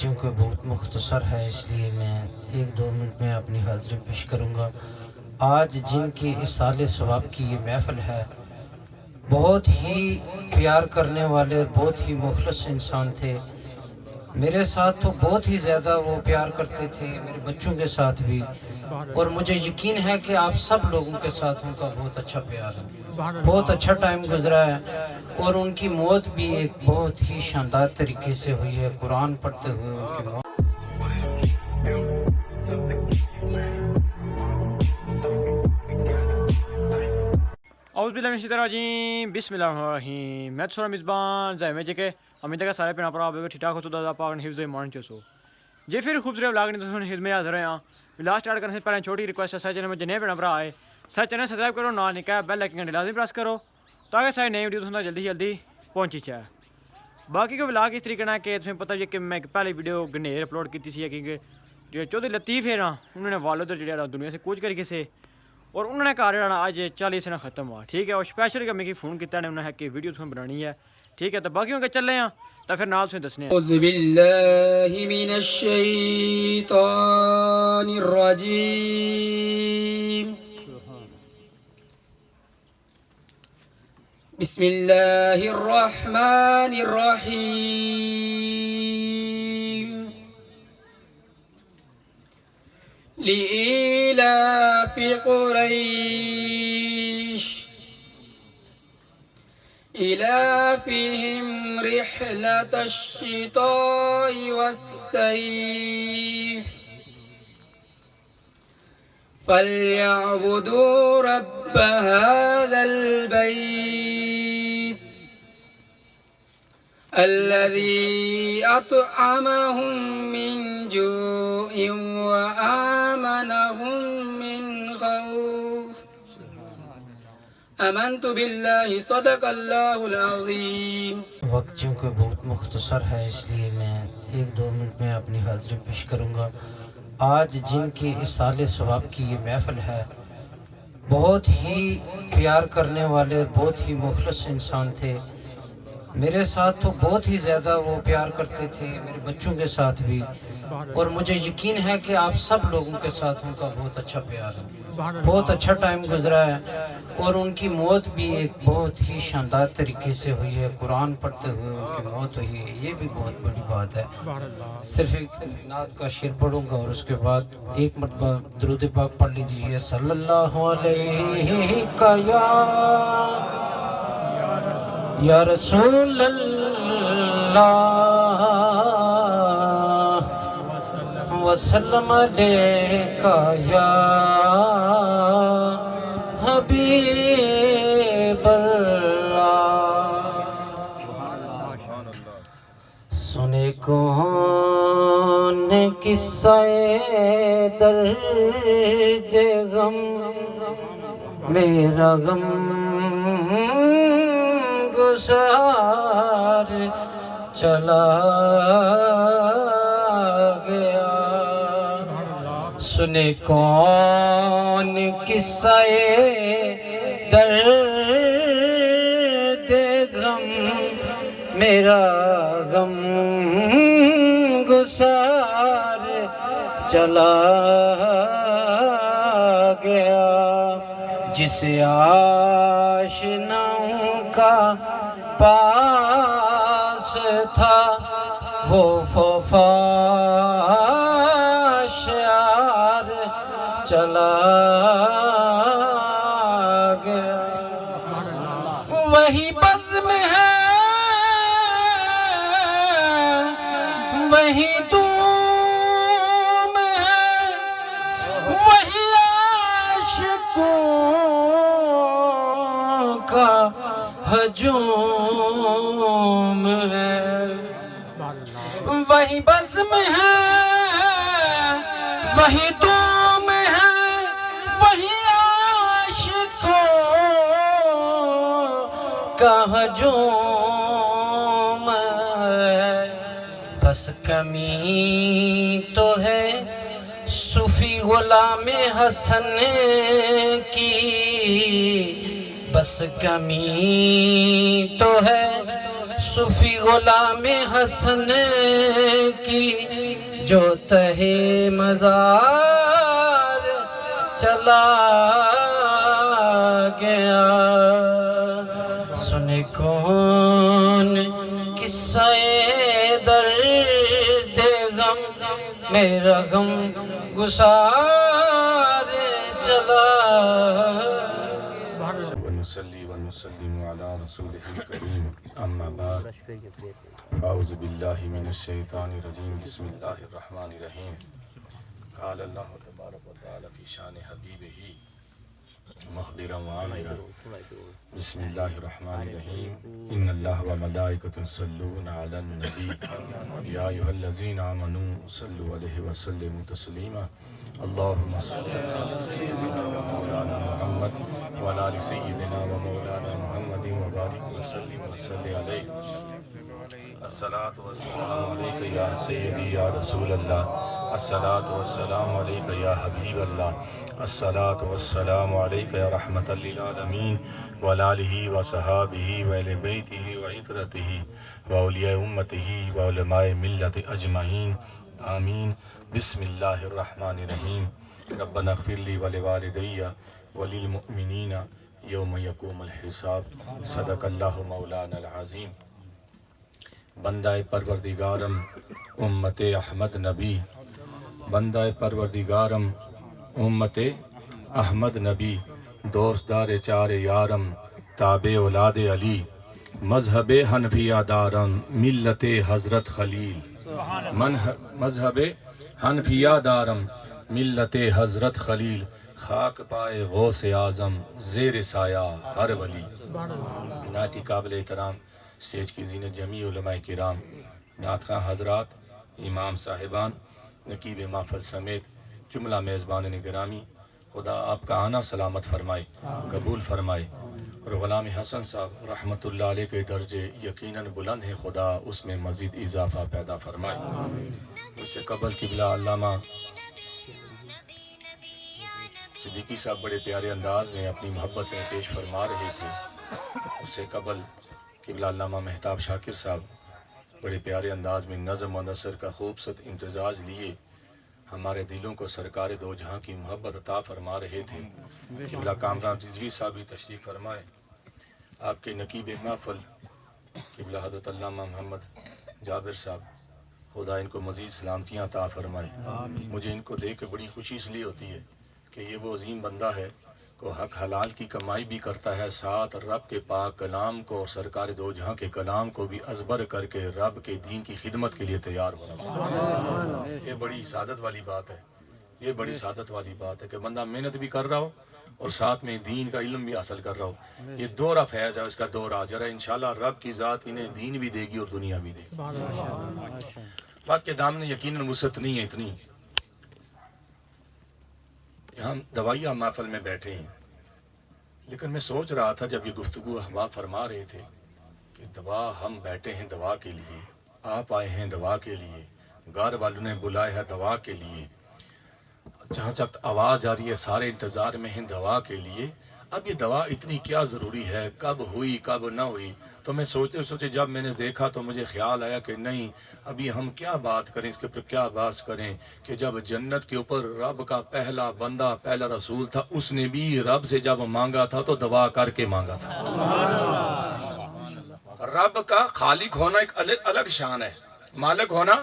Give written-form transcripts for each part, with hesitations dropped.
چونکہ بہت مختصر ہے اس لیے میں 1-2 منٹ میں اپنی حاضری پیش کروں گا۔ آج جن کی اصالِ ثواب کی یہ محفل ہے، بہت ہی پیار کرنے والے، بہت ہی مخلص انسان تھے۔ میرے ساتھ تو بہت ہی زیادہ وہ پیار کرتے تھے، میرے بچوں کے ساتھ بھی، اور مجھے یقین ہے کہ آپ سب لوگوں کے ساتھ ان کا بہت اچھا پیار ہے، بہت اچھا ٹائم گزرا ہے، اور ان کی موت بھی ایک بہت ہی شاندار طریقے سے ہوئی ہے، قرآن پڑھتے ہوئے ان کی موت۔ اعوذ باللہ من الشیطان الرجیم، بسم اللہ الرحمن الرحیم۔ میں سورہ میزبان زائے میں جے امید کا سارے پینا پڑا ٹھیک ٹھاک ہو تو اللہ پاک نے حفظ ایمان چو جی پھر خوبصورت ولاگ نے تو حفظ میں حاضر ہیں۔ ولاگ سٹارٹ کرنے سے پہلے چھوٹی ریکویسٹ ہے، سارے چینل میں جنے پینا پڑا آئے سارے چینل سبسکرائب کرو، نہ نکا بیل آئکن گھنٹی لازمی پریس کرو تاکہ ساری نئی ویڈیو تھوڑا جلدی پہنچی جائے۔ باقی کو ولاگ اس طریقے ہے کہ تمہیں پتہ ہے کہ میں پہلی ویڈیو گنیر اپلوڈ کی تھی، کیونکہ جو چودھری لطیف ہے نا، انہوں نے والد جو دنیا سے کوچ کر کے سے، اور انہوں نے کہا رہا آج 40 سنہ ختم ہوا، ٹھیک ہے، اور اسپیشل میں فون کیا انہوں نے کہ ویڈیو تمہیں بنانی ہے، ٹھیک ہے، تو باقیوں کے چل رہے ہیں تو پھر نال سے دسنے ہیں۔ اعوذ باللہ من الشیطان الرجیم، بسم اللہ الرحمن الرحیم، لإيلاف قریش إيلافهم رحلة الشتاء والصيف فليعبدوا رب هذا البيت الذي أطعمهم من جوع وآمنهم من خوف آمنت باللہ صدق اللہ العظیم۔ وقت چونکہ بہت مختصر ہے اس لیے میں 1-2 منٹ میں اپنی حاضری پیش کروں گا۔ آج جن کی اصالِ ثواب کی یہ محفل ہے، بہت ہی پیار کرنے والے، بہت ہی مخلص انسان تھے۔ میرے ساتھ تو بہت ہی زیادہ وہ پیار کرتے تھے، میرے بچوں کے ساتھ بھی، اور مجھے یقین ہے کہ آپ سب لوگوں کے ساتھ ان کا بہت اچھا پیار ہے، بہت اچھا ٹائم گزرا ہے، اور ان کی موت بھی ایک بہت ہی شاندار طریقے سے ہوئی ہے، قرآن پڑھتے ہوئے ان کی موت ہوئی ہے، یہ بھی بہت بڑی بات ہے۔ صرف ایک نعت کا شعر پڑھوں گا اور اس کے بعد ایک مرتبہ درود پاک پڑھ لیجیے، صلی اللہ علیہ یا رسول اللہ وسلم علیکہ یا حبیب اللہ۔ سنے کون قصہ درد غم، میرا غم گزار چلا گیا، سنے کون قصہ درد غم، میرا غم گزار چلا گیا، جس آشناؤں کا پاس تھا وہ فاشیار چلا گیا، وہی بزم ہے وہی دوم ہے، وہی عاشقوں کا ہجوم ہے، وہی بزم ہے وہی دوم ہے، وہی عاشقوں کا ہجوم ہے، بس کمی تو ہے صوفی غلام حسن کی، بس کمی تو ہے صوفی غلام حسن کی، جو تہے مزار چلا گیا، سنے کون قصہ درد غم، میرا غم گسار چلا۔ ونصلي ونسلم على رسوله الكريم أما بعد أعوذ بالله من الشيطان الرجيم بسم الله الرحمن الرحيم قال الله تبارك وتعالى في شان حبيبه مخبرا وعامرا بسم الله الرحمن الرحيم إن الله وملائكته يصلون على النبي يا أيها الذين آمنوا صلوا عليه وسلموا تسليما اللهم صل على سيدنا ومولانا محمد وعلى آل سيدنا ومولانا محمد وبارك وسلم عليه الصلاة والسلام عليك يا سيدي يا رسول الله الصلاة والسلام عليك يا حبيب الله الصلاة والسلام عليك يا رحمة للعالمين وعلى آله وصحابه وآل بيته وعترته وأولياء أمته وعلماء ملة أجمعين آمين بسم الله الرحمن الرحيم ربنا اغفر لي ولوالدي وللمؤمنين يوم يقوم الحساب صدق الله مولانا العظيم۔ بندہ پروردگارم امت احمد نبی، بندہ پروردگارم امت احمد نبی، دوست دار چار یارم تابع اولاد علی، مذہب حنفیہ دارم ملت حضرت خلیل، مذہب حنفیہ دارم ملت حضرت خلیل، خاک پائے غوث اعظم زیر سایہ ہر ولی۔ نعتی قابل احترام اسٹیج کی زینت جمیع علماء کرام، نعت خواں حضرات، امام صاحبان، نقیب محفل سمیت جملہ میزبان گرامی، خدا آپ کا آنا سلامت فرمائے، قبول فرمائے، اور غلام حسن صاحب رحمۃ اللہ علیہ کے درجے یقیناً بلند ہیں، خدا اس میں مزید اضافہ پیدا فرمائے۔ اس سے قبل قبلہ علامہ صدیقی صاحب بڑے پیارے انداز میں اپنی محبتیں پیش فرما رہے تھے۔ اس سے قبل قبلہ علامہ مہتاب شاکر صاحب بڑے پیارے انداز میں نظم و نثر کا خوبصورت امتزاج لیے ہمارے دلوں کو سرکار دو جہاں کی محبت عطا فرما رہے تھے۔ قبلہ کامران رضوی صاحب بھی تشریف فرمائے۔ آپ کے نقیب محفل قبلہ حضرت علامہ محمد جابر صاحب، خدا ان کو مزید سلامتیاں عطا فرمائے۔ مجھے ان کو دیکھ کے بڑی خوشی اس لیے ہوتی ہے کہ یہ وہ عظیم بندہ ہے کو حق حلال کی کمائی بھی کرتا ہے، ساتھ رب کے پاک کلام کو اور سرکار دو جہاں کے کلام کو بھی ازبر کر کے رب کے دین کی خدمت کے لیے تیار ہونا۔ یہ بڑی سعادت والی بات ہے، یہ بڑی سعادت والی بات ہے کہ بندہ محنت بھی کر رہا ہو اور ساتھ میں دین کا علم بھی حاصل کر رہا ہو۔ یہ دورہ فیض ہے، اس کا دورہ جرا انشاءاللہ رب کی ذات انہیں دین بھی دے گی اور دنیا بھی دے گی۔ بات کے دامن یقیناً وسعت نہیں ہے اتنی۔ ہم دوائیہ محفل میں بیٹھے ہیں، لیکن میں سوچ رہا تھا جب یہ گفتگو احباب فرما رہے تھے کہ دوا، ہم بیٹھے ہیں دوا کے لیے، آپ آئے ہیں دوا کے لیے، گھر والوں نے بلائے ہے دوا کے لیے، جہاں تک آواز آ رہی ہے سارے انتظار میں ہیں دوا کے لیے۔ اب یہ دوا اتنی کیا ضروری ہے، کب ہوئی کب نہ ہوئی؟ تو میں سوچتے جب میں نے دیکھا تو مجھے خیال آیا کہ نہیں، ابھی ہم کیا بات کریں، اس کے اوپر کیا بحث کریں کہ جب جنت کے اوپر رب کا پہلا بندہ، پہلا رسول تھا، اس نے بھی رب سے جب مانگا تھا تو دعا کر کے مانگا تھا۔ رب کا خالق ہونا ایک الگ شان ہے، مالک ہونا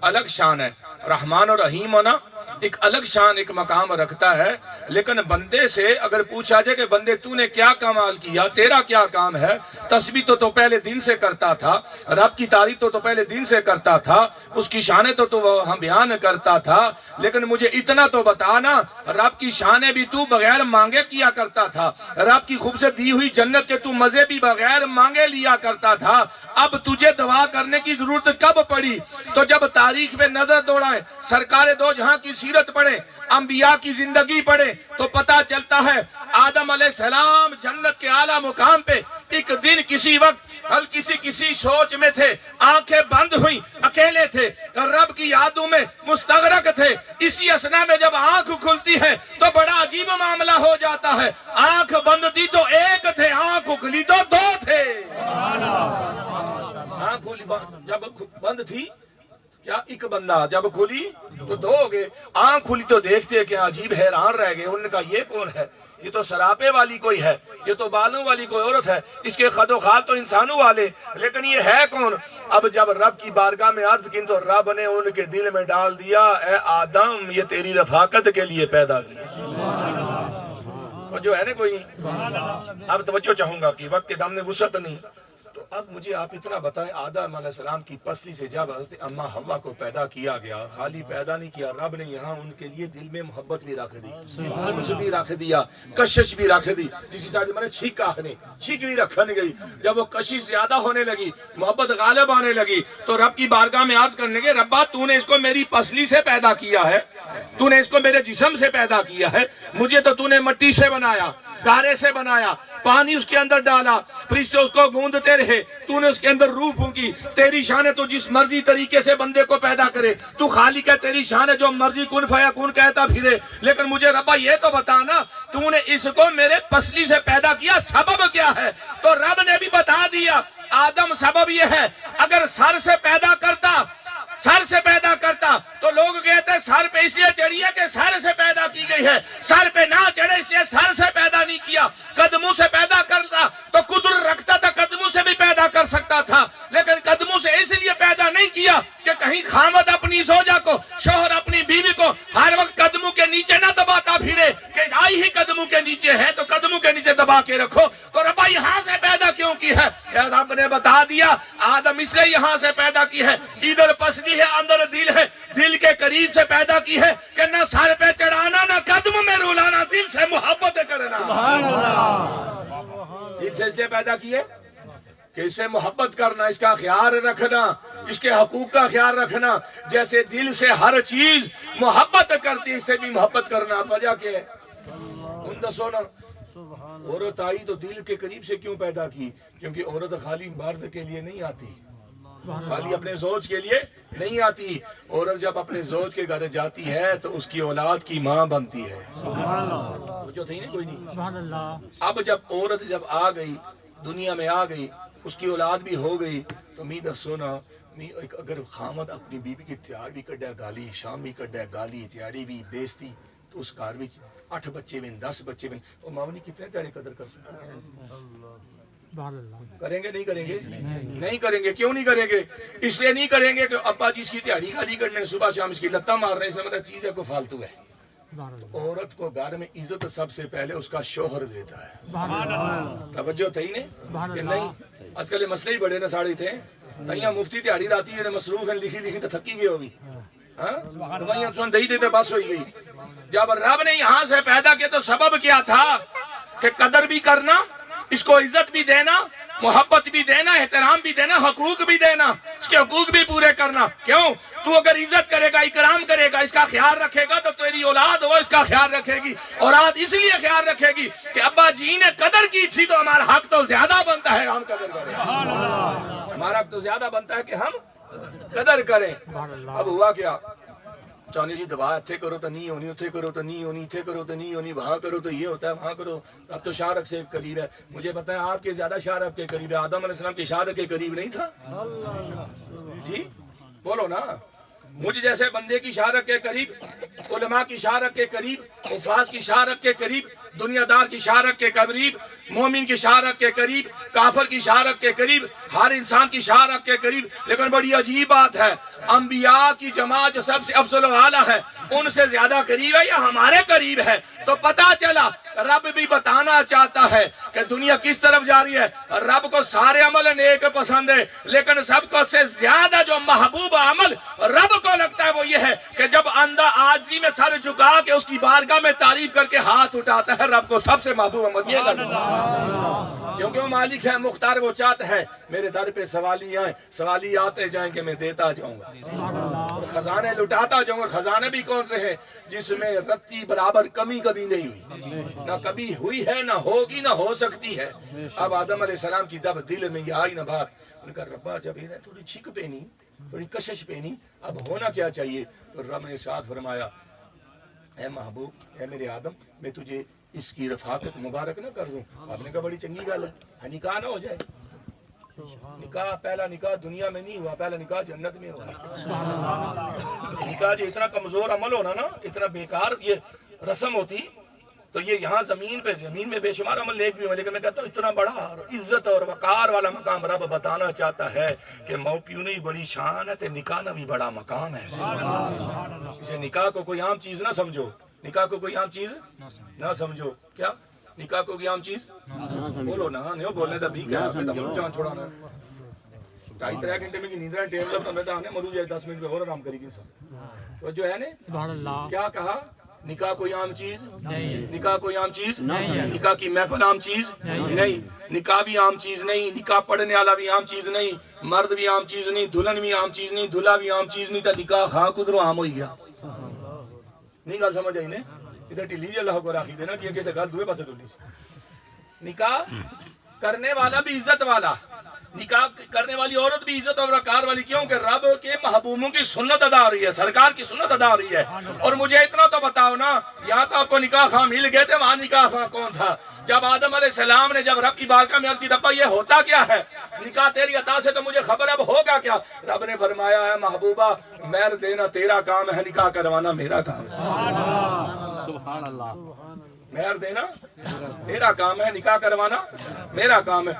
الگ شان ہے، رحمان اور رحیم ہونا ایک الگ شان، ایک مقام رکھتا ہے۔ لیکن بندے سے اگر پوچھا جائے کہ بندے تو نے کیا کمال کیا، تیرا کیا کام ہے، تسبیح تو پہلے دن سے کرتا تھا، رب کی تعریف تو پہلے دن سے کرتا تھا، اس کی شانیں تو ہم بیان کرتا تھا، لیکن مجھے اتنا تو بتانا، رب کی شانیں بھی تو بغیر مانگے کیا کرتا تھا، رب کی خوبصورت دی ہوئی جنت کے تو مزے بھی بغیر مانگے لیا کرتا تھا۔ اب تجھے دعا کرنے کی ضرورت کب پڑی؟ تو جب تاریخ میں نظر دوڑائیں، سرکار دو جہاں کی سیرت پڑھیں، انبیاء کی زندگی پڑھیں، تو پتہ چلتا ہے آدم علیہ السلام جنت کے اعلیٰ مقام پہ ایک دن کسی وقت کسی سوچ میں تھے، آنکھیں بند ہوئیں، اکیلے تھے، رب کی یادوں میں مستغرق تھے۔ اسی اسنا میں جب آنکھ کھلتی ہے تو بڑا عجیب معاملہ ہو جاتا ہے۔ آنکھ بند تھی تو ایک تھے، آنکھ کھلی تو دو تھے۔ آنکھ جب بند تھی کیا ایک بندہ جب کھلی تو دو ہو گئے، آنکھ کھلی تو دیکھتے کہ عجیب حیران رہ گئے. انہوں نے کہا یہ کون ہے؟ یہ تو سراپے والی کوئی ہے، یہ تو بالوں والی کوئی عورت ہے، اس کے خد و خال تو انسانوں والے، لیکن یہ ہے کون؟ اب جب رب کی بارگاہ میں عرض کی تو رب نے ان کے دل میں ڈال دیا، اے آدم یہ تیری رفاقت کے لیے پیدا کیا. جو ہے نا کوئی نہیں. اب توجہ چاہوں گا کہ وقت دم نے وسعت نہیں. تو اب مجھے آپ اتنا بتائیں، آدم علیہ السلام کی پسلی سے جب حضرت اما حوا کو پیدا کیا گیا، خالی پیدا نہیں کیا، رب نے یہاں ان کے لیے دل میں محبت بھی رکھ دی، انس بھی رکھ دیا، کشش بھی رکھ دی. جس کی ساتھ میں نے چھیک آخنے چھیک بھی رکھنے گئی. جب وہ کشش زیادہ ہونے لگی، محبت غالب آنے لگی، تو رب کی بارگاہ میں عرض کرنے لگے، ربا تو نے اس کو میری پسلی سے پیدا کیا ہے، تو نے اس کو میرے جسم سے پیدا کیا ہے، مجھے تو نے مٹی سے بنایا، گارے سے بنایا، پانی اس کے اندر ڈالا، فرشتے اس کو گوندتے رہے، تو نے اس کے اندر روح پھونکی. تیری شان ہے تو جس مرضی طریقے سے بندے کو پیدا کرے، تو خالق ہے، تیری شان ہے جو مرضی کن فیکون کہتا پھرے. لیکن مجھے ربا یہ تو بتانا تو نے اس کو میرے پسلی سے پیدا کیا، سبب کیا ہے؟ تو رب نے بھی بتا دیا، آدم سبب یہ ہے، اگر سر سے پیدا کرتا تو لوگ کہتے ہیں سر پہ اس لیے چڑھی ہے کہ سر سے پیدا کی گئی ہے، سر پہ نہ چڑھے اس لیے سر سے پیدا نہیں کیا. قدموں سے پیدا کرتا تو قدر رکھتا تھا، قدموں سے بھی پیدا کر سکتا تھا، لیکن قدموں سے اس لیے پیدا نہیں کیا کہ کہیں خامد اپنی زوجہ کو، شوہر اپنی بیوی کو ہر وقت قدموں کے نیچے نہ دباتا پھرے کہ آئی ہی قدموں کے نیچے ہے تو قدموں کے نیچے دبا کے رکھو. تو ربا یہاں سے پیدا کیوں کی ہے؟ رب نے بتا دیا، آدم اس لیے یہاں سے پیدا کی ہے، ادھر پسلی ہے اندر دل ہے، دل کے قریب سے پیدا کی ہے کہ نہ سر پہ چڑھانا نہ قدم میں رولانا، دل سے محبت کرنا. دل سے اس لیے پیدا کی ہے کہ اس سے محبت کرنا، اس کا خیال رکھنا، اس کے حقوق کا خیال رکھنا. جیسے دل سے ہر چیز محبت کرتی، اس سے بھی محبت کرنا. وجہ کیا ہے؟ ان دسو نا. عورت آئی تو دل کے قریب سے کیوں پیدا کی؟ کیونکہ عورت خالی مرد کے لیے نہیں آتی، خالی اپنے زوج کے لیے نہیں آتی. عورت جب اپنے زوج کے گھر جاتی ہے تو اس کی اولاد کی ماں بنتی ہے. جو تھی نا کوئی نہیں. اب جب عورت جب آ گئی، دنیا میں آ گئی، اس کی اولاد بھی ہو گئی، تو می دسو نا، اگر خامد اپنی بیوی کی تیار بھی کڈیا گالی، شام بھی کڈیا گالی، تیاری بھی بیزتی، تو اس گھر میں 8 بچے بن 10 بچے بن، وہ ماں کتنے تیاری قدر کر سکتے ہیں؟ کریں گے نہیں کریں گے؟ نہیں کریں گے. کیوں نہیں کریں گے؟ اس لیے نہیں کریں گے کہ ابا جی اس کی تیاری گالی کرنے، صبح شام اس کی لتہ مار رہے ہیں، اس میں مطلب چیز ہے کوئی فالتو ہے. عورت کو گھر میں عزت سب سے پہلے اس کا شوہر دیتا ہے. توجہ تھی نہیں؟ آج کل یہ مسئلے ہی بڑے نہ ساڑی تھے. تیاں مفتی تیاری راتی ہے مصروف ہیں، لکھی تو تھکی گئے ہوگی. ہاں سن دہی دیتے بس ہوئی گئی. جب رب نے یہاں سے پیدا کیا تو سبب کیا تھا کہ قدر بھی کرنا، اس کو عزت بھی دینا، محبت بھی دینا، احترام بھی دینا، حقوق بھی دینا، اس کے حقوق بھی پورے کرنا. کیوں؟ تو اگر عزت کرے گا، اکرام کرے گا، اس کا خیال رکھے گا تو تیری اولاد ہو اس کا خیال رکھے گی. اولاد اس لیے خیال رکھے گی کہ ابا جی نے قدر کی تھی تو ہمارا حق تو زیادہ بنتا ہے ہم قدر کریں. ہمارا حق تو زیادہ بنتا ہے کہ ہم قدر کریں. اب ہوا کیا؟ چاہنے جی دعا اتھے کرو تو نہیں ہونی، اتھے کرو تو نہیں ہونی، اتھے کرو تو نہیں ہونی، وہاں کرو تو یہ ہوتا ہے، وہاں کرو. اب تو شارق سے قریب ہے. مجھے پتہ ہے آپ کے زیادہ شارق کے قریب ہے. آدم علیہ السلام کے شارق کے قریب نہیں تھا؟ جی بولو نا. مجھ جیسے بندے کی شارق کے قریب، علماء کی شارق کے قریب، حفاظ کی شارق کے قریب، دنیا دار کی شارق کے قریب، مومن کی شارق کے قریب، کافر کی شارق کے قریب، ہر انسان کی شارق کے قریب. لیکن بڑی عجیب بات ہے، انبیاء کی جماعت جو سب سے افضل و اعلیٰ ہے ان سے زیادہ قریب ہے یا ہمارے قریب ہے؟ تو پتہ چلا رب بھی بتانا چاہتا ہے کہ دنیا کس طرف جا رہی ہے. رب کو سارے عمل نیک پسند ہے، لیکن سب کو سے زیادہ جو محبوب عمل رب کو لگتا ہے وہ یہ ہے کہ جب اندھا عاجزی میں سر جھکا کے اس کی بارگاہ میں تعریف کر کے ہاتھ اٹھاتا ہے. رب کو سب سے محبوب عمل یہ لگتا ہے، کیونکہ وہ مالک ہے، مختار. وہ چاہتا ہے میرے در پہ سوالی آئیں، سوالی آتے جائیں کہ میں دیتا جاؤں گا، خزانے لٹاتا جاؤں گا. خزانے بھی کون سے ہیں؟ جس میں رتی برابر کمی کبھی نہیں ہوئی، نہ کبھی ہوئی ہے، نہ ہوگی، نہ ہو سکتی ہے. اب آدم علیہ السلام کی جب دل میں یہ آئی نہ بات، ان کا ربا جب انہیں تھوڑی چھک پہنی، تھوڑی کشش پہنی، اب ہونا کیا چاہیے؟ تو رب نے ارشاد فرمایا، اے محبوب، اے میرے آدم، میں تجھے اس کی رفاقت مبارک نہ کر دوں؟ آپ نے کہا بڑی چنگی گل ہے، نکاح نہ ہو جائے. نکاح پہلا نکاح دنیا میں نہیں ہوا، پہلا نکاح جنت میں ہوا۔ نکاح جو اتنا کمزور عمل ہونا نا، اتنا بیکار یہ رسم ہوتی، تو یہ یہاں زمین میں بے شمار عمل نیک بھی ہوئے، لیکن میں کہتا ہوں اتنا بڑا عزت اور وقار والا مقام رب بتانا چاہتا ہے کہ مو پیونی بڑی شان ہے تے نکاح نہ بھی بڑا مقام ہے۔ اسے نکاح کو کوئی عام چیز نہ سمجھو، نکاح کو کوئی عام چیز نہ سمجھو۔ کیا نکاح کو کوئی عام چیز بولو نا، نہیں بولنے تو بھی کیا جان چھوڑانا 2.5-3 گھنٹے میں کی نیندرہ ٹیم لگتا میں تو مرو جائے 10 منٹ میں اور آرام کرے گی انسان۔ تو جو ہے نا کیا کہا، نکاح کوئی عام چیز نہیں، نکاح کوئی عام چیز نہیں، نکاح کی محفل عام چیز نہیں، نکاح بھی عام چیز نہیں، نکاح پڑھنے والا بھی عام چیز نہیں، مرد بھی عام چیز نہیں، دلہن بھی عام چیز نہیں، دلہا بھی عام چیز نہیں، تو نکاح خاں قدروں عام ہوئی گیا۔ نہیں گل سمجھ آئی نے، ادھر ٹھلی جی اللہ کو راکھی دینا کہ کیسے گل دوئے پاسے ٹھلی۔ نکاح کرنے والا بھی عزت والا، نکاح کرنے والی عورت بھی عزت اور وقار والی، کیوں کہ رب کے محبوبوں کی سنت ادا ہو رہی ہے، سرکار کی سنت ادا ہو رہی ہے۔ اور مجھے اتنا تو بتاؤ نا، یہاں تو آپ کو نکاح خواہ مل گئے تھے، وہاں نکاح خواہ کون تھا؟ جب آدم علیہ السلام نے جب رب کی بارگاہ میں عرض کی ربا یہ ہوتا کیا ہے، نکاح تیری عطا سے تو مجھے خبر اب ہوگا کیا؟ رب نے فرمایا ہے محبوبہ مہر دینا تیرا کام ہے، نکاح کروانا میرا کام ہے۔ سبحان اللہ۔ مہر دینا تیرا کام ہے، نکاح کروانا میرا کام ہے۔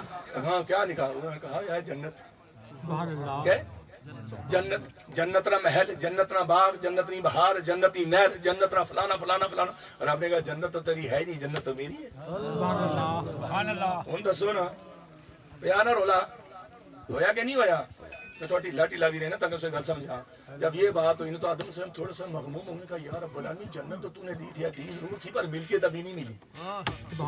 ہاں کیا نکاح؟ انہوں نے کہا یا جنت، کیا جنت، جنت نہ محل، جنت نہ باغ، جنت نہ بہار، جنتی نہر، جنت نہ فلانا فلانا فلانا۔ اور آپ نے کہا جنت تو تیری ہے نہیں، جنت تو میری ہے۔ ان دسو نا پیا نہ رولا ہویا کہ نہیں ہویا؟ میں تھوڑی ڈھیلا ڈھیلا بھی رہنا تاکہ اسے گل سمجھا۔ جب یہ بات ہوئی نا تو آدم سے تھوڑا سا مغموم ہونے کا، یا رب العالمین جنت تو نے دی تھی، دی ضرور تھی پر مل کے تبھی نہیں ملی۔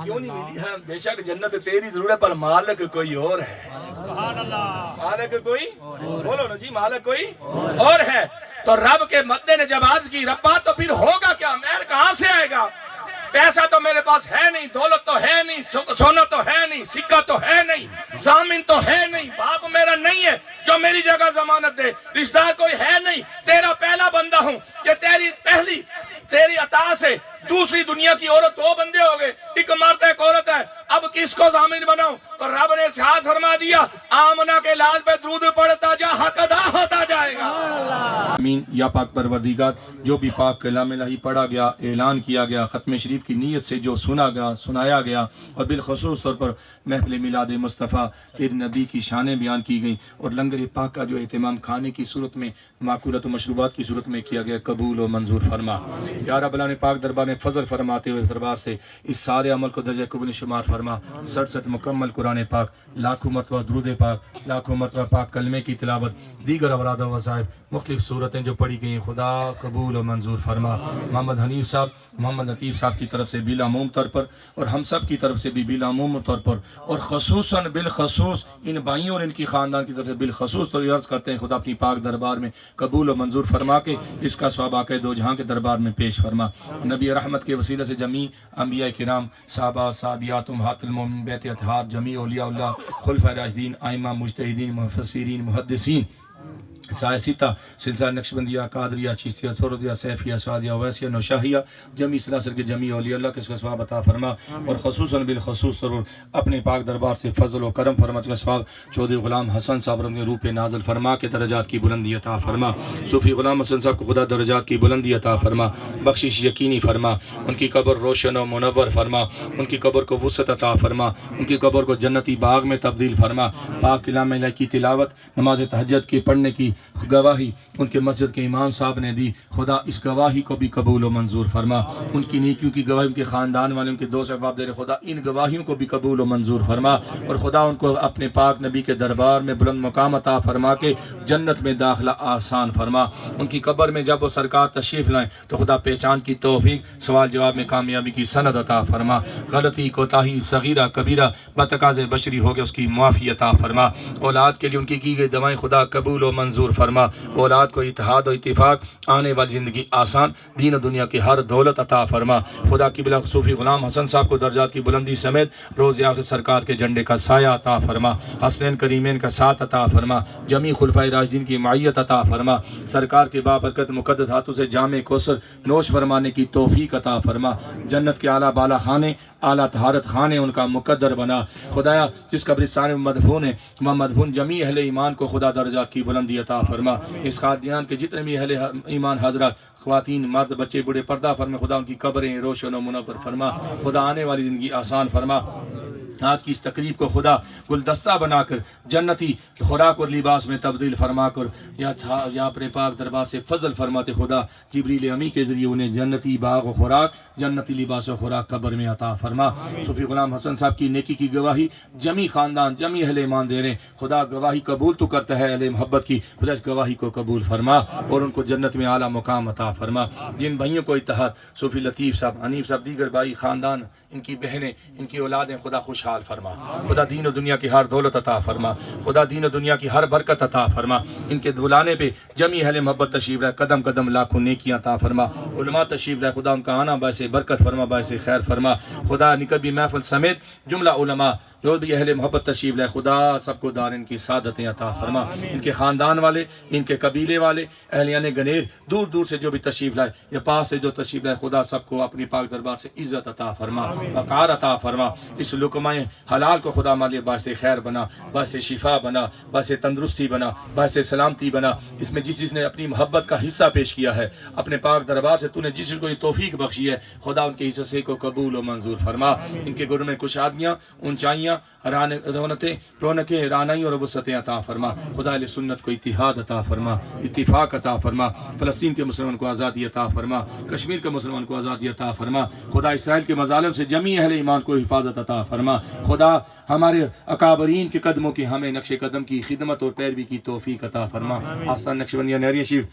کیوں نہیں ملی؟ ہے بے شک جنت تیری ضرور ہے پر مالک کوئی اور ہے۔ مالک کوئی، بولو نا جی، مالک کوئی اور ہے۔ تو رب کے مدے نے جب عرض کی ربا تو پھر ہوگا کیا، مہر کہاں سے آئے گا؟ پیسہ تو میرے پاس ہے نہیں، دولت تو ہے نہیں، سونا تو ہے نہیں، سکہ تو ہے نہیں، ضامن تو ہے نہیں، باپ میرا نہیں ہے جو میری جگہ ضمانت دے، رشتہ دار کوئی ہے نہیں، تیرا پہلا بندہ ہوں، یہ تیری عطا سے دوسری دنیا کی عورت 2 بندے ہو گئے، ایک مرد ایک عورت ہے، اب کس کو ضامن بناؤں؟ تو رب نے ارشاد فرما دیا آمنہ کے لال پہ درود پڑھتا جا، حق ادا ہوتا جائے گا۔ آمین۔ یا پاک پروردگار جو بھی پاک کلام الہی پڑھا گیا، اعلان کیا گیا، ختم شریف کی نیت سے جو سنا گیا، سنایا گیا، اور بالخصوص طور پر محفل میلاد مصطفیٰ کے نبی کی شانیں بیان کی گئیں، اور لنگر پاک کا جو اہتمام کھانے کی صورت میں، ماکولت و مشروبات کی صورت میں کیا گیا، قبول و منظور فرما۔ یا رب العالمین پاک دربار میں فضل فرماتے ہوئے دربار سے اس سارے عمل کو درجہ قبول شمار فرما۔ 67 مکمل قرآن پاک، لاکھوں مرتبہ درود پاک، لاکھوں مرتبہ پاک کلمے کی تلاوت، دیگر اوراد و وظائف، مختلف صورتیں جو پڑھی گئیں، خدا قبول و منظور فرما۔ محمد حنیف صاحب، محمد لطیف صاحب کی طرف سے بالعموم طور پر، اور ہم سب کی طرف سے بھی بالعموم طور پر، اور خصوصاً بالخصوص ان بھائیوں اور ان کی خاندان کی طرف سے بالخصوص طور عرض کرتے ہیں خدا اپنی پاک دربار میں قبول و منظور فرما کے اس کا ثواب آقا دو جہاں کے دربار میں پیش فرما۔ نبی رحمت کے وسیلہ سے جمیع انبیاء کرام، صحابہ، صحابیات، امہات المومنین، بیت اطہار، جمیع اولیاء اللہ، خلفائے راشدین، ائمہ، مجتہدین، مفسرین، محدثین، سیاستہ، سلسلہ نقشبندیہ، قادریہ، چشتیہ، سوردیہ، سیفیہ، سعدیہ، ویسیہ، نوشاہیہ، جمیع سلاسل کے جمیع اولیاء اللہ کے اس کا ثواب عطا فرما، اور خصوصاً بالخصوص ضرور اپنے پاک دربار سے فضل و کرم فرما کا ثواب چودھری غلام حسن صاحب رحمۃ اللہ پہ نازل فرما کے درجات کی بلندی عطا فرما۔ صوفی غلام حسن صاحب کو خدا درجات کی بلندی عطا فرما، بخشش یقینی فرما، ان کی قبر روشن و منور فرما، ان کی قبر کو وسعت عطا فرما، ان کی قبر کو جنتی باغ میں تبدیل فرما۔ پاک کلام الہی کی تلاوت، نماز تہجد کے پڑھنے کی گواہی ان کے مسجد کے امام صاحب نے دی، خدا اس گواہی کو بھی قبول و منظور فرما۔ ان کی نیکیوں کی گواہی ان کے خاندان والے، ان کے دوست احباب دے رہے، خدا ان گواہیوں کو بھی قبول و منظور فرما، اور خدا ان کو اپنے پاک نبی کے دربار میں بلند مقام عطا فرما کے جنت میں داخلہ آسان فرما۔ ان کی قبر میں جب وہ سرکار تشریف لائیں تو خدا پہچان کی توفیق، سوال جواب میں کامیابی کی سند عطا فرما۔ غلطی، کوتاہی، صغیرہ کبیرہ بتقاض بشری ہو گئے اس کی معافی عطا فرما۔ اولاد کے لیے ان کی گئی دعائیں خدا قبول و منظور منظور فرما، اولاد کو اتحاد و اتفاق، آنے والی زندگی آسان، دین و دنیا کی ہر دولت عطا فرما۔ خدا قبلہ صوفی غلام حسن صاحب کو درجات کی بلندی سمیت روز آخرت سرکار کے جھنڈے کا سایہ عطا فرما، حسنین کریمین کا ساتھ عطا فرما، جمیع خلفائے راشدین کی معیت عطا فرما، سرکار کے بابرکت مقدس ہاتھوں سے جامع کوثر نوش فرمانے کی توفیق عطا فرما، جنت کے اعلیٰ بالا خانے، اعلیٰ طہارت خانے ان کا مقدر بنا۔ خدایا جس قبرستان میں مدفون ہے وہ مدفون جمیع اہل ایمان کو خدا درجات کی بلندی عطا فرما۔ اس قادیان کے جتنے بھی اہل ایمان حضرات، خواتین، مرد، بچے، بوڑھے، پردہ فرما، خدا ان کی قبریں روشن و منور فرما، خدا آنے والی زندگی آسان فرما۔ آج کی اس تقریب کو خدا گلدستہ بنا کر جنتی خوراک اور لباس میں تبدیل فرما کر یا اپنے پاک دربار سے فضل فرماتے خدا جبریل امی کے ذریعے انہیں جنتی باغ و خوراک، جنتی لباس و خوراک قبر میں عطا فرما۔ صوفی غلام حسن صاحب کی نیکی کی گواہی جمی خاندان، جمی اہل ایمان دے رہے ہیں، خدا گواہی قبول تو کرتا ہے اہل محبت کی، خدا اس گواہی کو قبول فرما اور ان کو جنت میں اعلیٰ مقام عطا فرما۔ جن بھائیوں کو اتحاد، صوفی لطیف صاحب، حنیف صاحب، دیگر بھائی، خاندان، ان کی بہنیں، ان کی اولادیں، خدا خوشحال فرما، خدا دین و دنیا کی ہر دولت عطا فرما، خدا دین و دنیا کی ہر برکت عطا فرما۔ ان کے بلانے پہ جمی اہل محبت تشریف رہے، قدم قدم لاکھوں نیکیاں عطا فرما۔ علماء تشریف رہے، خدا ان کا آنا باعث برکت فرما، باعث خیر فرما۔ خدا نکبی محفل سمیت جملہ علماء جو بھی اہل محبت تشریف لائے، خدا سب کو دارین کی سعادتیں عطا فرما۔ ان کے خاندان والے، ان کے قبیلے والے، اہلیان گنیر، دور دور سے جو بھی تشریف لائے یا پاس سے جو تشریف لائے، خدا سب کو اپنی پاک دربار سے عزت عطا فرما، وقار عطا فرما۔ اس لقمہ حلال کو خدا ہمارے لیے باعث خیر بنا، باعث شفا بنا، باعث تندرستی بنا، باعث سلامتی بنا۔ اس میں جس نے اپنی محبت کا حصہ پیش کیا ہے اپنے پاک دربار سے، تو نے جس کو یہ توفیق بخشی ہے، خدا ان کے حصے کو قبول و منظور فرما۔ ان کے گھروں میں کشادگیاں، اونچائیاں، رونقیں، رانائی اور وسعتیں عطا فرما۔ خدا اہل سنت کو اتحاد عطا فرما، اتفاق عطا فرما۔ فلسطین کے مسلمان کو آزادی عطا فرما، کشمیر کے مسلمان کو آزادی عطا فرما۔ خدا اسرائیل کے مظالم سے جمیع اہل ایمان کو حفاظت عطا فرما۔ خدا ہمارے اکابرین کے قدموں کی، ہمیں نقش قدم کی خدمت اور پیروی کی توفیق عطا فرما۔ آستان نقشبندیہ نہریہ شریف،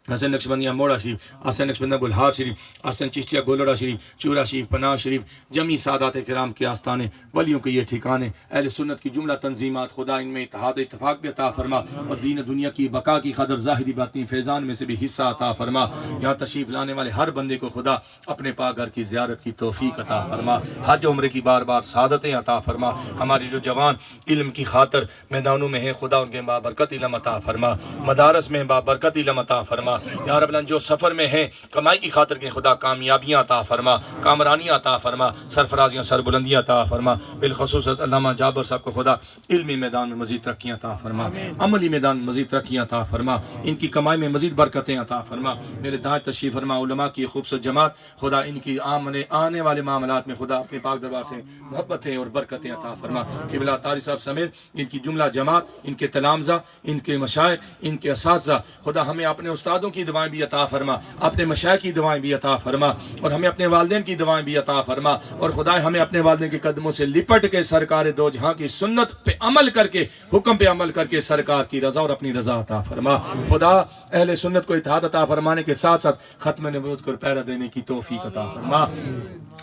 حسن نقشبندیہ موڑا شریف، حسن نقشبندیہ گلہار شریف، حسن چشتیہ گولڑا شریف، چورا شریف، پناہ شریف، جمی سادات کرام کے آستانے، ولیوں کے یہ ٹھکانے، اہل سنت کی جملہ تنظیمات، خدا ان میں اتحاد اتفاق بھی عطا فرما اور دین دنیا کی بقا کی قدر ظاہری باطنی فیضان میں سے بھی حصہ عطا فرما۔ یہاں تشریف لانے والے ہر بندے کو خدا اپنے پاک گھر کی زیارت کی توفیق عطا فرما، حج و عمرے کی بار بار سعادتیں عطا فرما۔ ہماری جو جوان علم کی خاطر میدانوں میں ہیں، خدا ان کے بابرکت علم عطا فرما، مدارس میں بابرکت علم عطا فرما۔ یا رب العالمین جو سفر میں ہیں کمائی کی خاطر کے، خدا کامیابیاں عطا فرما، کامرانیاں عطا فرما، سرفرازیاں، سربلندیاں عطا فرما۔ بالخصوص علامہ جابر صاحب کو خدا علمی میدان میں مزید ترقیاں عطا فرما، عملی میدان میں مزید ترقیاں عطا فرما، ان کی کمائی میں مزید برکتیں عطا فرما۔ میرے داعی تشریف فرما، علماء کی خوبصورت جماعت، خدا ان کی آنے والے معاملات میں خدا اپنے پاک دربار سے محبتیں اور برکتیں عطا فرما۔ قبلہ طاری صاحب سمیت ان کی جملہ جماعت، ان کے تلامذہ، ان کے مشائخ، ان کے اساتذہ، خدا ہمیں اپنے استادوں کی دعائیں بھی عطا فرما، اپنے مشائخ کی دعائیں بھی عطا فرما، اور ہمیں اپنے والدین کی دعائیں بھی عطا فرما، اور خدا ہمیں اپنے والدین کے قدموں سے لپٹ کے سرکار دو جہاں کی سنت پہ عمل کر کے، حکم پہ عمل کر کے سرکار کی رضا اور اپنی رضا عطا فرما۔ خدا اہل سنت کو اتحاد عطا فرمانے کے ساتھ ساتھ ختم نبوت کو پہرا دینے کی توفیق عطا فرما۔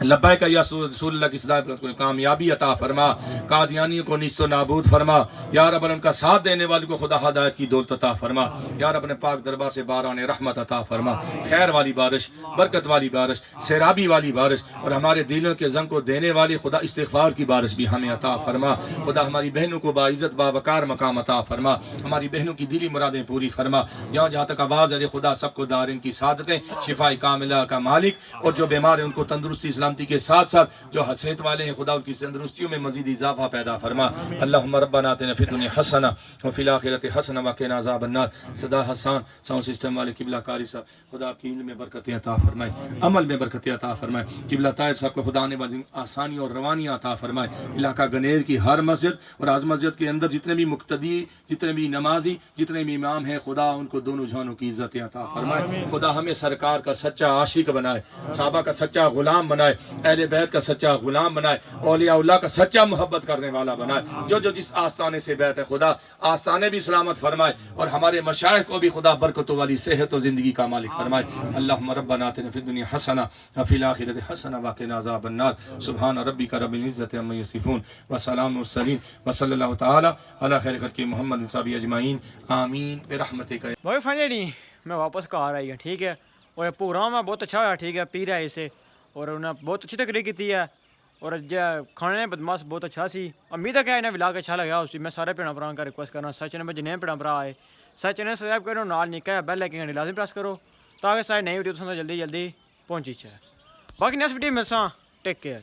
لبیک یا رسول اللہ کی صدا کو کامیابی عطا فرما، قادیانیوں کو نیست و نابود فرما، یا رب ان کا ساتھ دینے والے کو خدا ہدایت کی دولت عطا فرما، یا رب اپنے پاک دربار سے باران رحمت عطا فرما، خیر والی بارش، برکت والی بارش، سیرابی والی بارش، اور ہمارے دلوں کے زنگ کو دینے والی خدا استغفار کی بارش بھی ہمیں عطا فرما۔ خدا ہماری بہنوں کو باعزت باوقار مقام عطا فرما، ہماری بہنوں کی دلی مرادیں پوری فرما۔ جہاں جہاں تک آواز ہے خدا سب کو دارین کی سعادتیں، شفاء کاملہ کا مالک، اور جو بیمار ہیں ان کو تندرستی سلامتی کے ساتھ ساتھ جو صحت والے ہیں خدا ان کی تندرستیوں میں مزید اضافہ پیدا فرما۔ اللہم ربنا آتنا فی الدنیا حسنہ وفی الآخرۃ حسنہ وقنا عذاب النار۔ صدا حسان ساؤنڈ سسٹم والے قبلہ کاری صاحب، خدا آپ کی علم میں برکتیں عطا فرمائے، عمل میں برکتیں عطا فرمائے۔ قبلہ طاہر صاحب کو خدا آنے والی آسانی اور روانیاں عطا فرمائے۔ علاقہ گنیر کی ہر مسجد اور آز مسجد کے اندر جتنے بھی مقتدی، جتنے بھی نمازی، جتنے بھی امام ہیں، خدا ان کو دونوں جہانوں کی عزتیں عطا فرمائے۔ خدا ہمیں سرکار کا سچا عاشق بنائے، صحابہ کا سچا غلام بنائے، اہل بیت کا سچا غلام بنائے، اولیاء اللہ کا سچا محبت کرنے والا بنائے۔ جو جس آستانے سے بیت ہے خدا آستانے بھی سلامت فرمائے، اور ہمارے مشائخ کو بھی خدا برکتوں والی صحت و زندگی کا مالک فرمائے. اللہم ربنا آتنا فی الدنیا حسنہ وفی الآخرۃ حسنہ وقنا عذاب النار. سبحان ربک رب العزۃ عما یصفون وسلام المرسلین وصلی اللہ تعالی علی خیر خلق محمد صحابہ اجمعین آمین برحمتک. بھائی فائنلی میں واپس گھر آئی ہوں ٹھیک ہے. اور پروگرام ہے بہت اچھا ہوا ٹھیک ہے. پیر ہے اسے اور انہیں بہت اچھی تقریر کی ہے اور کھانے بدماش بہت اچھا سی. امید ہے کہ انہیں ولاگ اچھا لگا. اس میں سارے بھੈਣਾਂ ਭਰਾਵਾਂ کا ریکویسٹ کرنا سچ نے جنہیں بھੈਣਾਂ ਭਰਾ آئے سچ نے سبسکرائب کرو نال نکا بیل آئکن گھنٹی لازم پریس کرو تاکہ سارے نئی ویڈیو تھوڑا جلدی جلدی پہنچی جائے. باقی نیکسٹ ویڈیو ملساں. Take care.